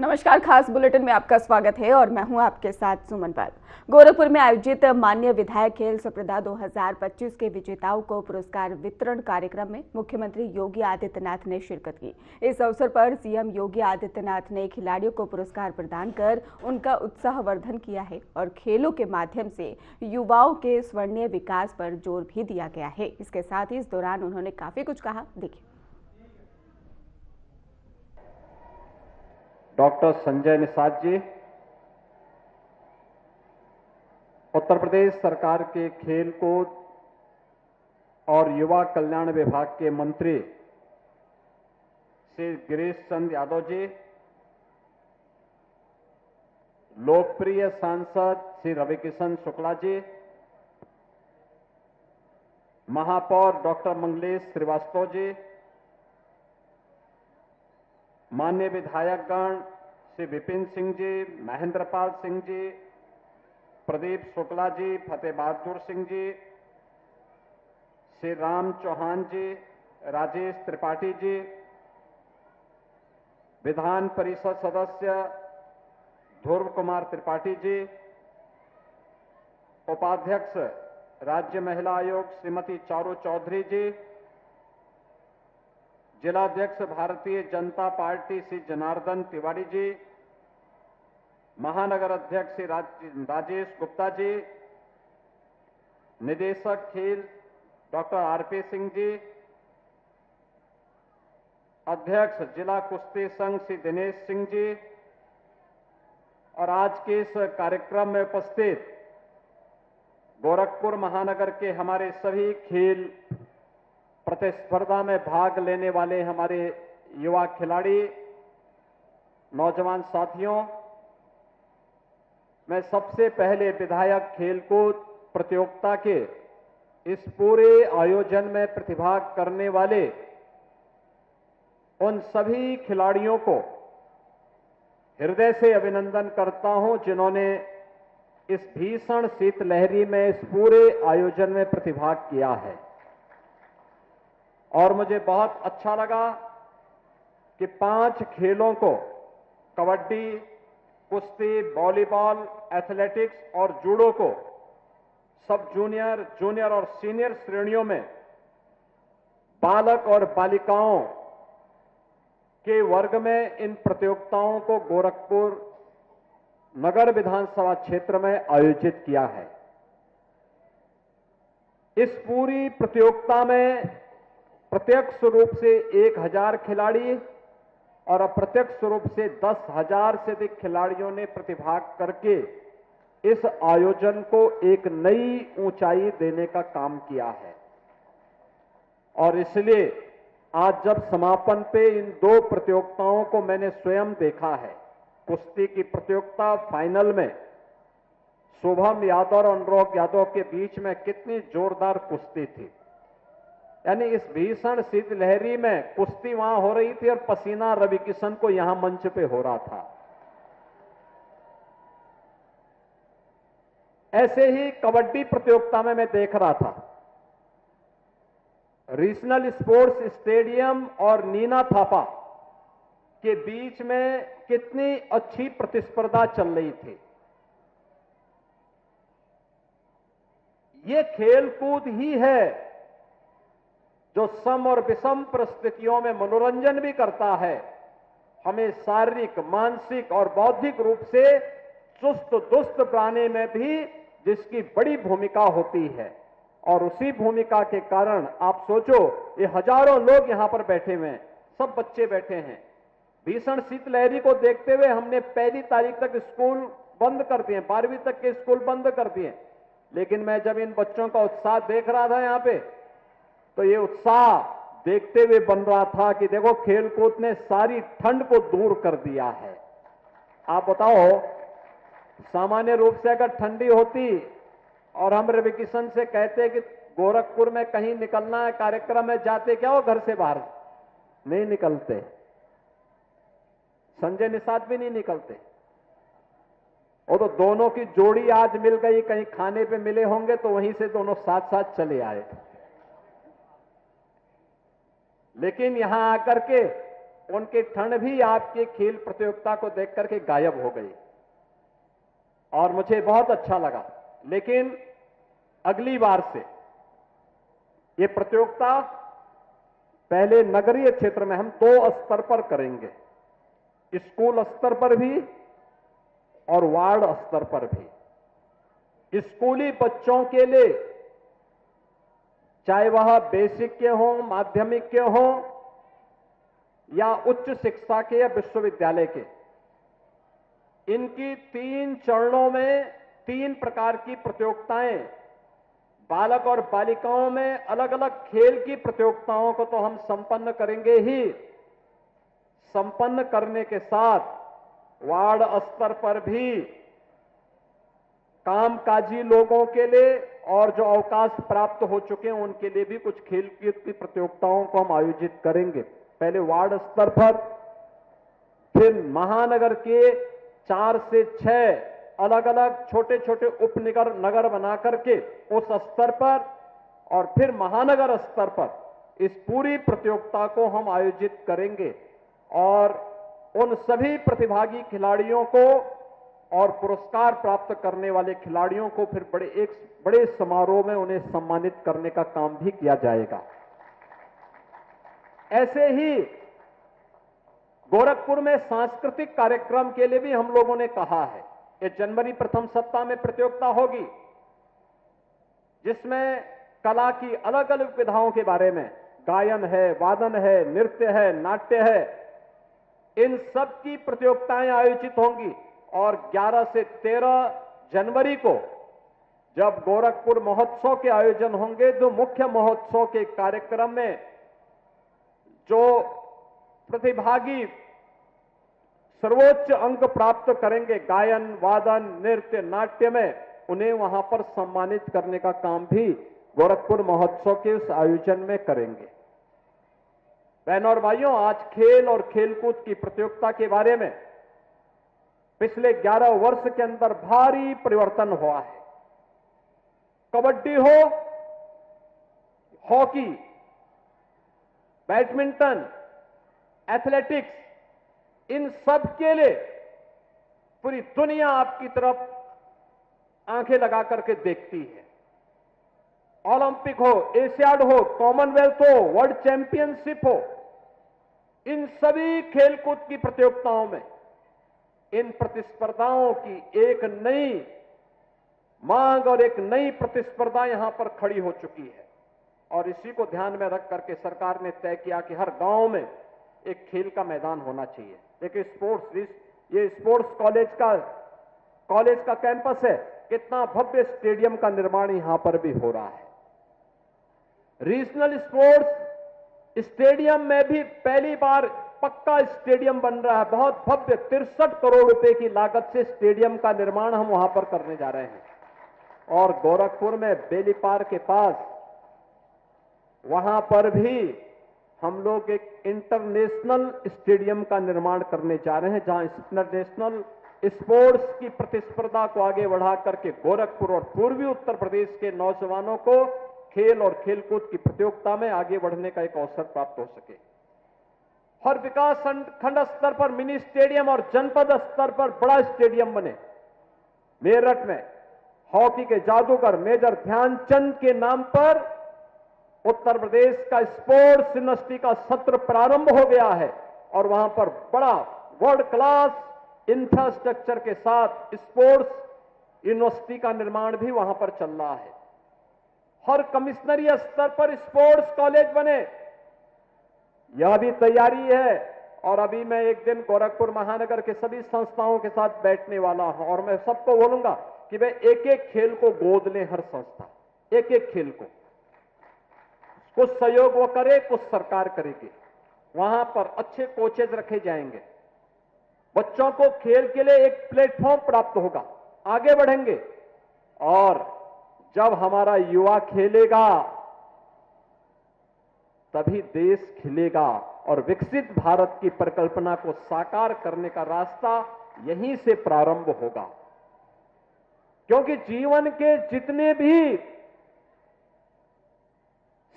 नमस्कार, खास बुलेटिन में आपका स्वागत है और मैं हूं आपके साथ सुमन पाल। गोरखपुर में आयोजित माननीय विधायक खेल स्पर्धा 2025 के विजेताओं को पुरस्कार वितरण कार्यक्रम में मुख्यमंत्री योगी आदित्यनाथ ने शिरकत की। इस अवसर पर सीएम योगी आदित्यनाथ ने खिलाड़ियों को पुरस्कार प्रदान कर उनका उत्साहवर्धन किया है और खेलों के माध्यम से युवाओं के स्वर्णिम विकास पर जोर भी दिया गया है। इसके साथ ही इस दौरान उन्होंने काफी कुछ कहा, देखिए। डॉक्टर संजय निषाद जी, उत्तर प्रदेश सरकार के खेल कूद और युवा कल्याण विभाग के मंत्री श्री गिरीश चंद्र यादव जी, लोकप्रिय सांसद श्री रविकिशन शुक्ला जी, महापौर डॉक्टर मंगलेश श्रीवास्तव जी, माननीय विधायकगण श्री विपिन सिंह जी, महेंद्रपाल सिंह जी, प्रदीप शुक्ला जी, फतेह बहादुर सिंह जी, श्री राम चौहान जी, राजेश त्रिपाठी जी, विधान परिषद सदस्य ध्रुव कुमार त्रिपाठी जी, उपाध्यक्ष राज्य महिला आयोग श्रीमती चारू चौधरी जी, जिलाध्यक्ष भारतीय जनता पार्टी श्री जनार्दन तिवारी जी, महानगर अध्यक्ष श्री राजेश गुप्ता जी, निदेशक खेल डॉक्टर आरपी सिंह जी, अध्यक्ष जिला कुश्ती संघ श्री दिनेश सिंह जी और आज के इस कार्यक्रम में उपस्थित गोरखपुर महानगर के हमारे सभी खेल प्रतिस्पर्धा में भाग लेने वाले हमारे युवा खिलाड़ी, नौजवान साथियों, मैं सबसे पहले विधायक खेलकूद प्रतियोगिता के इस पूरे आयोजन में प्रतिभाग करने वाले उन सभी खिलाड़ियों को हृदय से अभिनंदन करता हूं जिन्होंने इस भीषण शीतलहरी में इस पूरे आयोजन में प्रतिभाग किया है। और मुझे बहुत अच्छा लगा कि 5 खेलों को कबड्डी, कुश्ती, वॉलीबॉल, एथलेटिक्स और जूडो को सब जूनियर, जूनियर और सीनियर श्रेणियों में बालक और बालिकाओं के वर्ग में इन प्रतियोगिताओं को गोरखपुर नगर विधानसभा क्षेत्र में आयोजित किया है। इस पूरी प्रतियोगिता में प्रत्यक्ष रूप से 1000 खिलाड़ी और अप्रत्यक्ष रूप से 10,000 से अधिक खिलाड़ियों ने प्रतिभाग करके इस आयोजन को एक नई ऊंचाई देने का काम किया है। और इसलिए आज जब समापन पे इन 2 प्रतियोगिताओं को मैंने स्वयं देखा है, कुश्ती की प्रतियोगिता फाइनल में शुभम यादव और अनुराग यादव के बीच में कितनी जोरदार कुश्ती थी। यानी इस भीषण शीतलहरी में कुश्ती वहां हो रही थी और पसीना रविकिशन को यहां मंच पे हो रहा था। ऐसे ही कबड्डी प्रतियोगिता में मैं देख रहा था, रीजनल स्पोर्ट्स स्टेडियम और नीना थापा के बीच में कितनी अच्छी प्रतिस्पर्धा चल रही थी। ये खेल कूद ही है जो सम और विषम परिस्थितियों में मनोरंजन भी करता है, हमें शारीरिक, मानसिक और बौद्धिक रूप से चुस्त दुरुस्त बनाने में भी जिसकी बड़ी भूमिका होती है। और उसी भूमिका के कारण आप सोचो, ये हजारों लोग यहां पर बैठे हुए हैं, सब बच्चे बैठे हैं। भीषण शीतलहरी को देखते हुए हमने 1 तारीख तक स्कूल बंद कर दिए, 12वीं तक के स्कूल बंद कर दिए। लेकिन मैं जब इन बच्चों का उत्साह देख रहा था यहां पे, तो ये उत्साह देखते हुए बन रहा था कि देखो खेलकूद ने सारी ठंड को दूर कर दिया है। आप बताओ, सामान्य रूप से अगर ठंडी होती और हम रविकिशन से कहते कि गोरखपुर में कहीं निकलना है कार्यक्रम में, जाते क्या हो घर से बाहर? नहीं निकलते। संजय निषाद भी नहीं निकलते। वो तो दोनों की जोड़ी आज मिल गई, कहीं खाने पे मिले होंगे तो वहीं से दोनों साथ साथ चले आए। लेकिन यहां आकर के उनकी ठंड भी आपके खेल प्रतियोगिता को देख करके गायब हो गई और मुझे बहुत अच्छा लगा। लेकिन अगली बार से ये प्रतियोगिता पहले नगरीय क्षेत्र में हम 2 स्तर पर करेंगे, स्कूल स्तर पर भी और वार्ड स्तर पर भी। स्कूली बच्चों के लिए, चाहे वह बेसिक के हों, माध्यमिक के हों या उच्च शिक्षा के या विश्वविद्यालय के, इनकी 3 चरणों में 3 प्रकार की प्रतियोगिताएं, बालक और बालिकाओं में अलग अलग खेल की प्रतियोगिताओं को तो हम संपन्न करेंगे ही, संपन्न करने के साथ वार्ड स्तर पर भी कामकाजी लोगों के लिए और जो अवकाश प्राप्त हो चुके हैं उनके लिए भी कुछ खेल कूद की प्रतियोगिताओं को हम आयोजित करेंगे। पहले वार्ड स्तर पर, फिर महानगर के 4 से 6 अलग अलग छोटे छोटे उपनगर नगर बना करके उस स्तर पर, और फिर महानगर स्तर पर इस पूरी प्रतियोगिता को हम आयोजित करेंगे और उन सभी प्रतिभागी खिलाड़ियों को और पुरस्कार प्राप्त करने वाले खिलाड़ियों को फिर बड़े समारोह में उन्हें सम्मानित करने का काम भी किया जाएगा। ऐसे ही गोरखपुर में सांस्कृतिक कार्यक्रम के लिए भी हम लोगों ने कहा है, ये जनवरी प्रथम सप्ताह में प्रतियोगिता होगी जिसमें कला की अलग अलग विधाओं के बारे में, गायन है, वादन है, नृत्य है, नाट्य है, इन सब की प्रतियोगिताएं आयोजित होंगी। और 11 से 13 जनवरी को जब गोरखपुर महोत्सव के आयोजन होंगे, तो मुख्य महोत्सव के कार्यक्रम में जो प्रतिभागी सर्वोच्च अंक प्राप्त करेंगे गायन, वादन, नृत्य, नाट्य में, उन्हें वहां पर सम्मानित करने का काम भी गोरखपुर महोत्सव के उस आयोजन में करेंगे। बहनों और भाइयों, आज खेल और खेलकूद की प्रतियोगिता के बारे में पिछले 11 वर्ष के अंदर भारी परिवर्तन हुआ है। कबड्डी हो, हॉकी, बैडमिंटन, एथलेटिक्स, इन सब के लिए पूरी दुनिया आपकी तरफ आंखें लगा करके देखती है। ओलंपिक हो, एशियाड हो, कॉमनवेल्थ हो, वर्ल्ड चैंपियनशिप हो, इन सभी खेलकूद की प्रतियोगिताओं में इन प्रतिस्पर्धाओं की एक नई मांग और एक नई प्रतिस्पर्धा यहां पर खड़ी हो चुकी है। और इसी को ध्यान में रख करके सरकार ने तय किया कि हर गांव में एक खेल का मैदान होना चाहिए। देखिए, ये स्पोर्ट्स कॉलेज का कैंपस है, कितना भव्य स्टेडियम का निर्माण यहां पर भी हो रहा है। रीजनल स्पोर्ट्स स्टेडियम में भी पहली बार पक्का स्टेडियम बन रहा है, बहुत भव्य 63 करोड़ रुपए की लागत से स्टेडियम का निर्माण हम वहां पर करने जा रहे हैं। और गोरखपुर में बेलीपार के पास, वहां पर भी हम लोग एक इंटरनेशनल स्टेडियम का निर्माण करने जा रहे हैं, जहां इंटरनेशनल स्पोर्ट्स की प्रतिस्पर्धा को आगे बढ़ा करके गोरखपुर और पूर्वी उत्तर प्रदेश के नौजवानों को खेल और खेलकूद की प्रतियोगिता में आगे बढ़ने का एक अवसर प्राप्त हो सके। हर विकास खंड स्तर पर मिनी स्टेडियम और जनपद स्तर पर बड़ा स्टेडियम बने। मेरठ में हॉकी के जादूगर मेजर ध्यानचंद के नाम पर उत्तर प्रदेश का स्पोर्ट्स यूनिवर्सिटी का सत्र प्रारंभ हो गया है और वहां पर बड़ा वर्ल्ड क्लास इंफ्रास्ट्रक्चर के साथ स्पोर्ट्स यूनिवर्सिटी का निर्माण भी वहां पर चल रहा है। हर कमिश्नरी स्तर पर स्पोर्ट्स कॉलेज बने, यह भी तैयारी है। और अभी मैं एक दिन गोरखपुर महानगर के सभी संस्थाओं के साथ बैठने वाला हूं और मैं सबको बोलूंगा कि वे एक एक खेल को गोद लें, हर संस्था एक एक खेल को। कुछ सहयोग वो करे, कुछ सरकार करेगी। वहां पर अच्छे कोचेज रखे जाएंगे, बच्चों को खेल के लिए एक प्लेटफॉर्म प्राप्त होगा, आगे बढ़ेंगे। और जब हमारा युवा खेलेगा तभी देश खिलेगा और विकसित भारत की परिकल्पना को साकार करने का रास्ता यहीं से प्रारंभ होगा। क्योंकि जीवन के जितने भी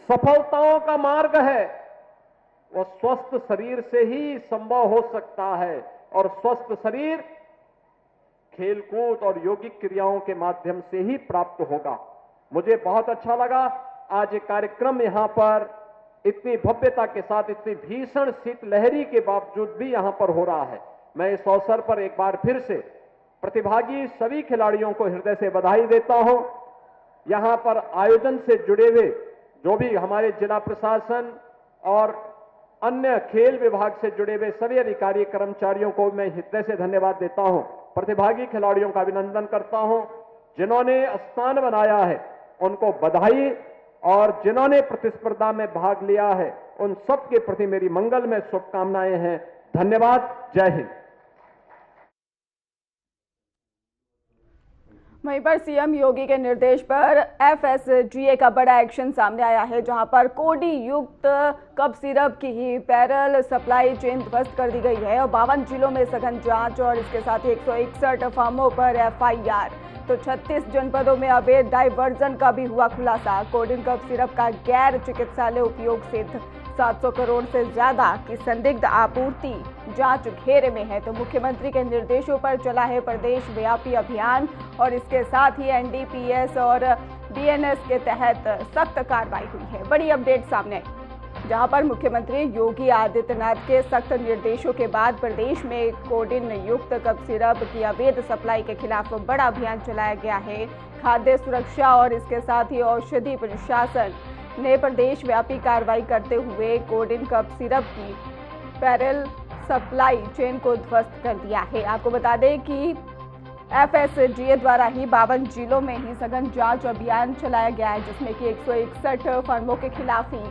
सफलताओं का मार्ग है वो स्वस्थ शरीर से ही संभव हो सकता है और स्वस्थ शरीर खेलकूद और यौगिक क्रियाओं के माध्यम से ही प्राप्त होगा। मुझे बहुत अच्छा लगा आज ये कार्यक्रम यहां पर इतनी भव्यता के साथ, इतनी भीषण शीतलहरी के बावजूद भी यहां पर हो रहा है। मैं इस अवसर पर एक बार फिर से प्रतिभागी सभी खिलाड़ियों को हृदय से बधाई देता हूं। यहां पर आयोजन से जुड़े हुए जो भी हमारे जिला प्रशासन और अन्य खेल विभाग से जुड़े हुए सभी अधिकारी कर्मचारियों को मैं हृदय से धन्यवाद देता हूं। प्रतिभागी खिलाड़ियों का अभिनंदन करता हूं। जिन्होंने स्थान बनाया है उनको बधाई, और जिन्होंने प्रतिस्पर्धा में भाग लिया है उन सबके प्रति मेरी मंगलमय शुभकामनाएं हैं। धन्यवाद। जय हिंद। वहीं पर सीएम योगी के निर्देश पर एफएसडीए का बड़ा एक्शन सामने आया है, जहां पर कोडिंग युक्त कप सिरप की ही पैरेलल सप्लाई चेन ध्वस्त कर दी गई है और 52 जिलों में सघन जांच और इसके साथ ही 161 फर्मों पर एफआईआर। तो 36 जनपदों में अवैध डाइवर्जन का भी हुआ खुलासा। कोडिंग कप सिरप का गैर चिकित्सालय उपयोग सिद्ध। 700 करोड़ से ज्यादा की संदिग्ध आपूर्ति जांच घेरे में है। तो मुख्यमंत्री के निर्देशों पर चला है प्रदेश व्यापी अभियान और इसके साथ ही एनडीपीएस और बीएनएस के तहत सख्त कार्रवाई हुई है। बड़ी अपडेट सामने आई, जहां पर मुख्यमंत्री योगी आदित्यनाथ के सख्त निर्देशों के बाद प्रदेश में कोडिन युक्त कप सिरप की अवैध सप्लाई के खिलाफ बड़ा अभियान चलाया गया है। खाद्य सुरक्षा और इसके साथ ही औषधि प्रशासन ने प्रदेश व्यापी कार्रवाई करते हुए कोडिन कप सिरप की पैरेलल सप्लाई चेन को ध्वस्त कर दिया है। आपको बता दें कि एफएसडीए द्वारा ही 52 जिलों में ही सघन जांच अभियान चलाया गया है, जिसमें कि 161 फर्मों के खिलाफ ही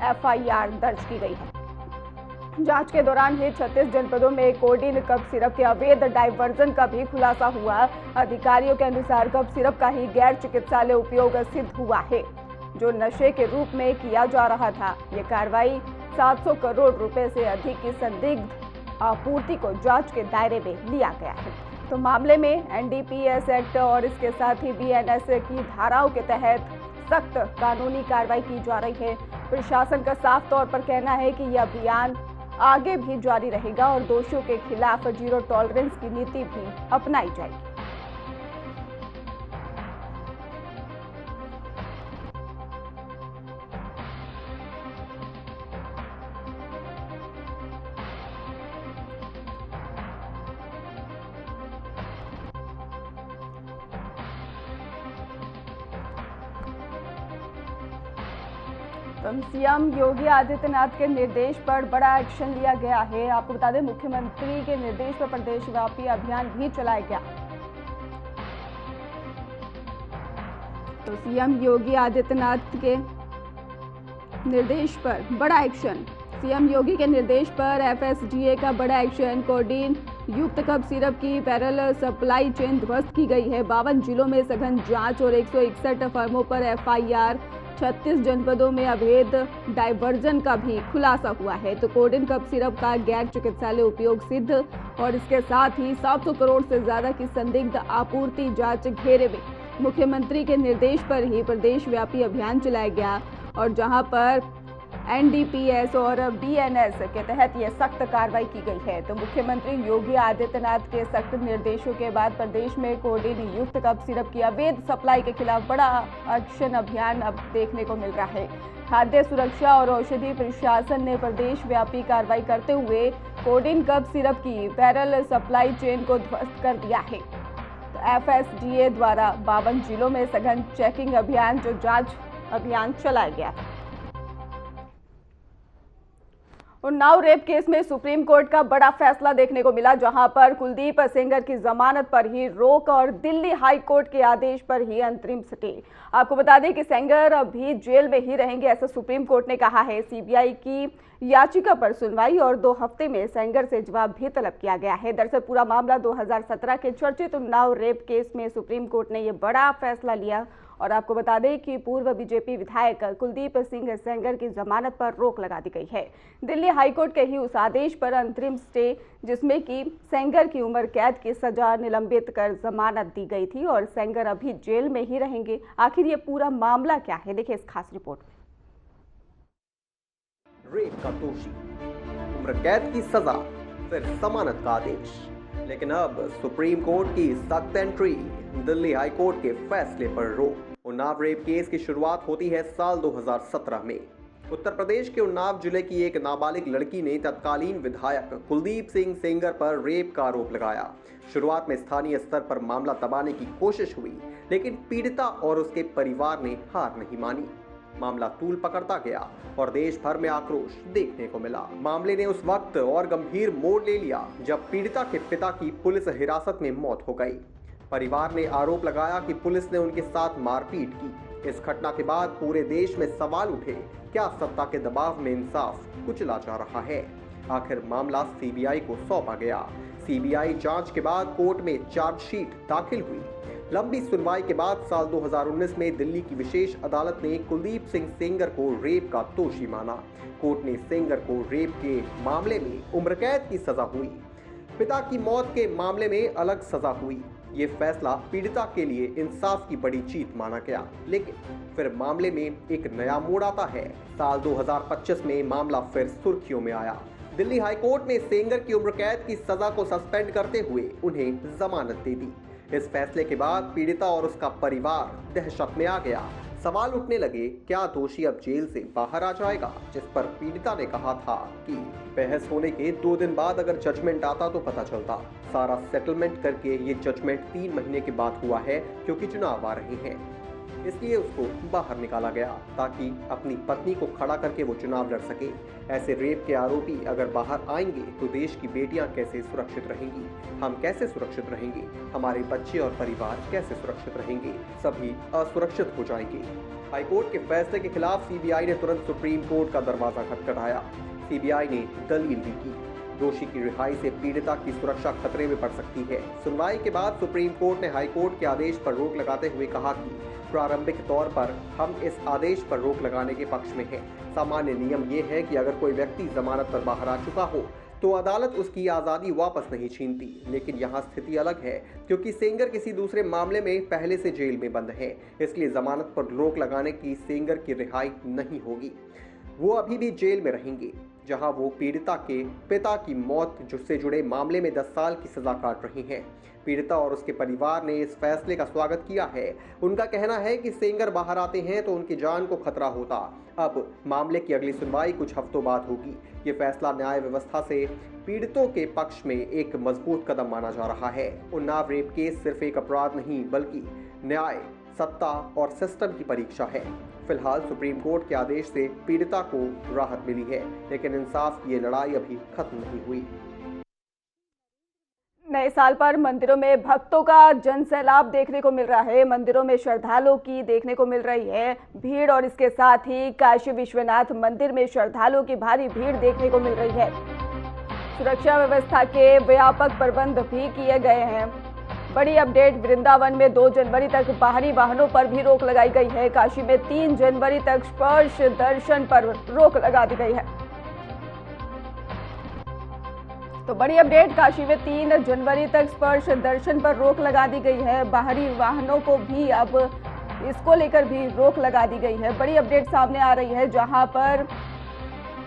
एफआईआर दर्ज की गई है। जांच के दौरान ही 36 जनपदों में कोडिन कप सिरप के अवैध डाइवर्जन का भी खुलासा हुआ। अधिकारियों के अनुसार कप सिरप का ही गैर चिकित्सालय उपयोग सिद्ध हुआ है, जो नशे के रूप में किया जा रहा था। ये कार्रवाई 700 करोड़ रुपए से अधिक की संदिग्ध आपूर्ति को जांच के दायरे में लिया गया है। तो मामले में एनडीपीएस एक्ट और इसके साथ ही बीएनएस की धाराओं के तहत सख्त कानूनी कार्रवाई की जा रही है। प्रशासन का साफ तौर पर कहना है कि यह अभियान आगे भी जारी रहेगा और दोषियों के खिलाफ जीरो टॉलरेंस की नीति भी अपनाई जाएगी। तो सीएम योगी आदित्यनाथ के निर्देश पर बड़ा एक्शन लिया गया है। आपको बता दें, मुख्यमंत्री के निर्देश पर प्रदेशव्यापी अभियान भी चलाया गया। तो सीएम योगी आदित्यनाथ के निर्देश पर बड़ा एक्शन। सीएम योगी के निर्देश पर एफएसडीए का बड़ा एक्शन। कोडिन युक्त कप सिरप की पैरेलल सप्लाई चेन ध्वस्त की गई है। 52 जिलों में सघन जांच और 161 फर्मों पर एफआईआर। 36 जनपदों में अवैध डाइवर्जन का भी खुलासा हुआ है। तो कोडिन कप सिरप का गैर चिकित्सालय उपयोग सिद्ध और इसके साथ ही 700 करोड़ से ज्यादा की संदिग्ध आपूर्ति जांच घेरे में। मुख्यमंत्री के निर्देश पर ही प्रदेश व्यापी अभियान चलाया गया और जहां पर एनडीपीएस और बीएनएस के तहत यह सख्त कार्रवाई की गई है। तो मुख्यमंत्री योगी आदित्यनाथ के सख्त निर्देशों के बाद प्रदेश में कोडिन युक्त कप सिरप की अवैध सप्लाई के खिलाफ बड़ा एक्शन अभियान अब देखने को मिल रहा है। खाद्य सुरक्षा और औषधि प्रशासन ने प्रदेश व्यापी कार्रवाई करते हुए कोडिन कप सिरप की पैरेलल सप्लाई चेन को ध्वस्त कर दिया है। तो एफएसडीए द्वारा 52 जिलों में सघन चेकिंग अभियान जो जांच अभियान चलाया गया है। उन्नाव रेप केस में सुप्रीम कोर्ट का बड़ा फैसला देखने को मिला, जहां पर कुलदीप सेंगर की जमानत पर ही रोक और दिल्ली हाई कोर्ट के आदेश पर ही अंतरिम स्टे। आपको बता दें कि सेंगर अभी जेल में ही रहेंगे, ऐसा सुप्रीम कोर्ट ने कहा है। सीबीआई की याचिका पर सुनवाई और 2 हफ्ते में सेंगर से जवाब भी तलब किया गया है। दरअसल पूरा मामला 2017 के चर्चित उन्नाव रेप केस में सुप्रीम कोर्ट ने यह बड़ा फैसला लिया और आपको बता दें कि पूर्व बीजेपी विधायक कुलदीप सिंह सेंगर की जमानत पर रोक लगा दी गई है। दिल्ली हाईकोर्ट के ही उस आदेश पर अंतरिम स्टे, जिसमें कि सेंगर की उम्र कैद की सजा निलंबित कर जमानत दी गई थी और सेंगर अभी जेल में ही रहेंगे। आखिर ये पूरा मामला क्या है, देखिए इस खास रिपोर्ट में। रेप का दोषी, उम्र कैद की सजा, फिर जमानत का आदेश। लेकिन अब सुप्रीम कोर्ट की सख्त एंट्री, दिल्ली हाई कोर्ट के फैसले पर रोक। उन्नाव रेप केस की शुरुआत होती है साल 2017 में। उत्तर प्रदेश के उन्नाव जिले की एक नाबालिग लड़की ने तत्कालीन विधायक कुलदीप सिंह सेंगर पर रेप का आरोप लगाया। शुरुआत में स्थानीय स्तर पर मामला दबाने की कोशिश हुई, लेकिन पीड़िता और उसके परिवार ने हार नहीं मानी। मामला तूल पकड़ता गया और देश भर में आक्रोश देखने को मिला। मामले ने उस वक्त और गंभीर मोड़ ले लिया जब पीड़िता के पिता की पुलिस हिरासत में मौत हो गई। परिवार ने आरोप लगाया कि पुलिस ने उनके साथ मारपीट की। इस घटना के बाद पूरे देश में सवाल उठे, क्या सत्ता के दबाव में इंसाफ कुचला जा रहा है? आखिर मामला सीबीआई को सौंपा गया। सीबीआई जांच के बाद कोर्ट में चार्जशीट दाखिल हुई। लंबी सुनवाई के बाद साल 2019 में दिल्ली की विशेष अदालत ने कुलदीप सिंह सेंगर को रेप का दोषी माना। कोर्ट ने सेंगर को रेप के मामले में उम्र कैद की सजा हुई। पिता की मौत के मामले में अलग सजा हुई। ये फैसला पीड़िता के लिए इंसाफ की बड़ी जीत माना गया। लेकिन फिर मामले में एक नया मोड़ आता है। साल 2025 में मामला फिर सुर्खियों में आया। दिल्ली हाई कोर्ट ने सेंगर की उम्र कैद की सजा को सस्पेंड करते हुए उन्हें जमानत दे दी। इस फैसले के बाद पीड़िता और उसका परिवार दहशत में आ गया। सवाल उठने लगे, क्या दोषी अब जेल से बाहर आ जाएगा? जिस पर पीड़िता ने कहा था कि बहस होने के 2 दिन बाद अगर जजमेंट आता तो पता चलता। सारा सेटलमेंट करके ये जजमेंट 3 महीने के बाद हुआ है, क्योंकि चुनाव आ रहे हैं, इसलिए उसको बाहर निकाला गया ताकि अपनी पत्नी को खड़ा करके वो चुनाव लड़ सके। ऐसे रेप के आरोपी अगर बाहर आएंगे तो देश की बेटियां कैसे सुरक्षित रहेंगी? हम कैसे सुरक्षित रहेंगे? हमारे बच्चे और परिवार कैसे सुरक्षित रहेंगे? सभी असुरक्षित हो जाएंगे। हाईकोर्ट के फैसले के खिलाफ सीबीआई ने तुरंत सुप्रीम कोर्ट का दरवाजा खटखटाया। सीबीआई ने दलील भी की, दोषी की रिहाई से पीड़िता की सुरक्षा खतरे में पड़ सकती है। सुनवाई के बाद सुप्रीम कोर्ट ने हाईकोर्ट के आदेश पर रोक लगाते हुए कहा कि प्रारंभिक तौर पर हम इस आदेश पर रोक लगाने के पक्ष में हैं। सामान्य नियम ये है कि अगर कोई व्यक्ति जमानत पर बाहर आ चुका हो तो अदालत उसकी आज़ादी वापस नहीं छीनती। लेकिन यहाँ स्थिति अलग है, क्योंकि सेंगर किसी दूसरे मामले में पहले से जेल में बंद है, इसलिए जमानत पर रोक लगाने की सेंगर की रिहाई नहीं होगी। वो अभी भी जेल में रहेंगे, जहां वो पीड़िता के पिता की मौत से जुड़े मामले में 10 साल की सजा काट रही हैं। पीड़िता और उसके परिवार ने इस फैसले का स्वागत किया है। उनका कहना है कि सेंगर बाहर आते हैं तो उनकी जान को खतरा होता। अब मामले की अगली सुनवाई कुछ हफ्तों बाद होगी। ये फैसला न्याय व्यवस्था से पीड़ितों के पक्ष में एक मजबूत कदम माना जा रहा है। उन्नाव रेप केस सिर्फ एक अपराध नहीं, बल्कि न्याय, सत्ता और सिस्टम की परीक्षा है। फिलहाल सुप्रीम कोर्ट के आदेश से पीड़िता को राहत मिली है, लेकिन इंसाफ की ये लड़ाई अभी खत्म नहीं हुई। नए साल पर मंदिरों में भक्तों का जनसैलाब देखने को मिल रहा है। मंदिरों में श्रद्धालुओं की देखने को मिल रही है भीड़, और इसके साथ ही काशी विश्वनाथ मंदिर में श्रद्धालुओं की भारी भीड़ देखने को मिल रही है। सुरक्षा व्यवस्था के व्यापक प्रबंध भी किए गए हैं। बड़ी अपडेट, वृंदावन में 2 जनवरी तक बाहरी वाहनों पर भी रोक लगाई गई है। काशी में 3 जनवरी तक स्पर्श दर्शन पर रोक लगा दी गई है। तो बड़ी अपडेट, काशी में 3 जनवरी तक स्पर्श दर्शन पर रोक लगा दी गई है। बाहरी वाहनों को भी अब इसको लेकर भी रोक लगा दी गई है। बड़ी अपडेट सामने आ रही है, जहां पर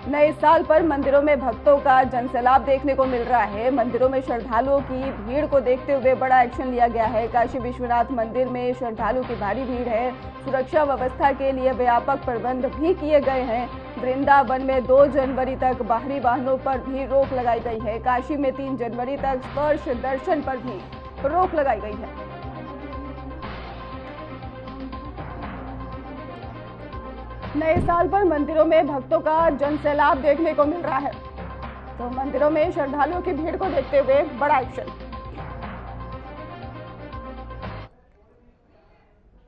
नए साल पर मंदिरों में भक्तों का जनसैलाब देखने को मिल रहा है। मंदिरों में श्रद्धालुओं की भीड़ को देखते हुए बड़ा एक्शन लिया गया है। काशी विश्वनाथ मंदिर में श्रद्धालुओं की भारी भीड़ है। सुरक्षा व्यवस्था के लिए व्यापक प्रबंध भी किए गए हैं। वृंदावन में 2 जनवरी तक बाहरी वाहनों पर भी रोक लगाई गई है। काशी में 3 जनवरी तक स्पर्श दर्शन पर भी रोक लगाई गई है। नए साल पर मंदिरों में भक्तों का जनसैलाब देखने को मिल रहा है, तो मंदिरों में श्रद्धालुओं की भीड़ को देखते हुए बड़ा एक्शन।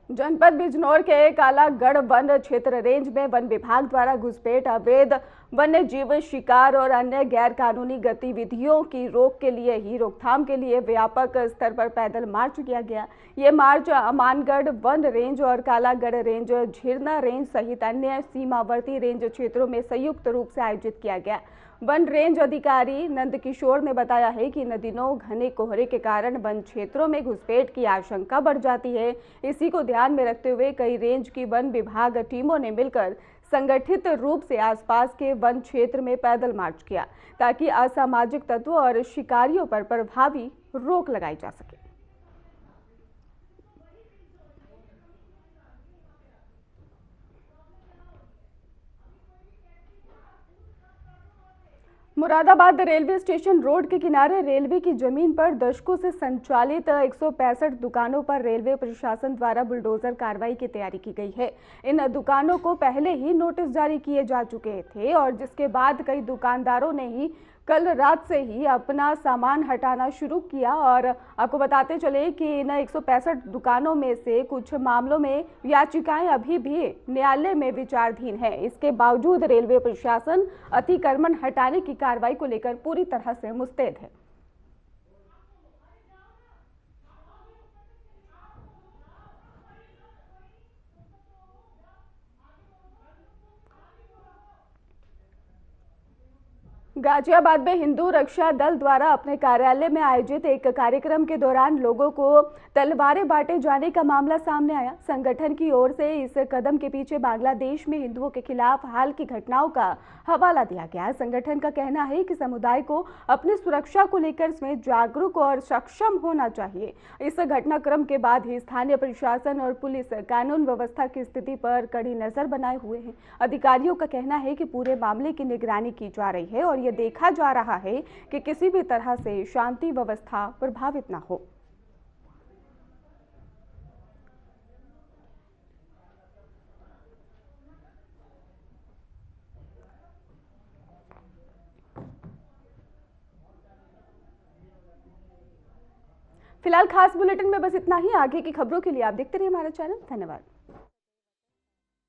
जनपद बिजनौर के कालागढ़ वन क्षेत्र रेंज में वन विभाग द्वारा घुसपैठ, अवैध वन्य जीव शिकार और अन्य गैर कानूनी गतिविधियों की रोक के लिए ही रोकथाम के लिए व्यापक स्तर पर पैदल मार्च किया गया। ये मार्च अमानगढ़ वन रेंज और कालागढ़ रेंज, झिरना रेंज सहित अन्य सीमावर्ती रेंज क्षेत्रों में संयुक्त रूप से आयोजित किया गया। वन रेंज अधिकारी नंदकिशोर ने बताया है कि इन दिनों घने कोहरे के कारण वन क्षेत्रों में घुसपैठ की आशंका बढ़ जाती है। इसी को ध्यान में रखते हुए कई रेंज की वन विभाग टीमों ने मिलकर संगठित रूप से आसपास के वन क्षेत्र में पैदल मार्च किया ताकि असामाजिक तत्वों और शिकारियों पर प्रभावी रोक लगाई जा सके। मुरादाबाद रेलवे स्टेशन रोड के किनारे रेलवे की जमीन पर दशकों से संचालित 165 दुकानों पर रेलवे प्रशासन द्वारा बुलडोजर कार्रवाई की तैयारी की गई है। इन दुकानों को पहले ही नोटिस जारी किए जा चुके थे और जिसके बाद कई दुकानदारों ने ही कल रात से ही अपना सामान हटाना शुरू किया। और आपको बताते चले कि इन 165 दुकानों में से कुछ मामलों में याचिकाएं अभी भी न्यायालय में विचाराधीन है। इसके बावजूद रेलवे प्रशासन अतिक्रमण हटाने की कार्रवाई को लेकर पूरी तरह से मुस्तैद है। गाजियाबाद में हिंदू रक्षा दल द्वारा अपने कार्यालय में आयोजित एक कार्यक्रम के दौरान लोगों को तलवारें बांटे जाने का मामला सामने आया। संगठन की ओर से इस कदम के पीछे बांग्लादेश में हिंदुओं के खिलाफ हाल की घटनाओं का हवाला दिया गया। संगठन का कहना है कि समुदाय को अपनी सुरक्षा को लेकर इसमें जागरूक और सक्षम होना चाहिए। इस घटनाक्रम के बाद ही स्थानीय प्रशासन और पुलिस कानून व्यवस्था की स्थिति पर कड़ी नजर बनाए हुए हैं। अधिकारियों का कहना है कि पूरे मामले की निगरानी की जा रही है और ये देखा जा रहा है कि किसी भी तरह से शांति व्यवस्था प्रभावित न हो। फिलहाल खास बुलेटिन में बस इतना ही। आगे की खबरों के लिए आप देखते रहिए हमारा चैनल। धन्यवाद।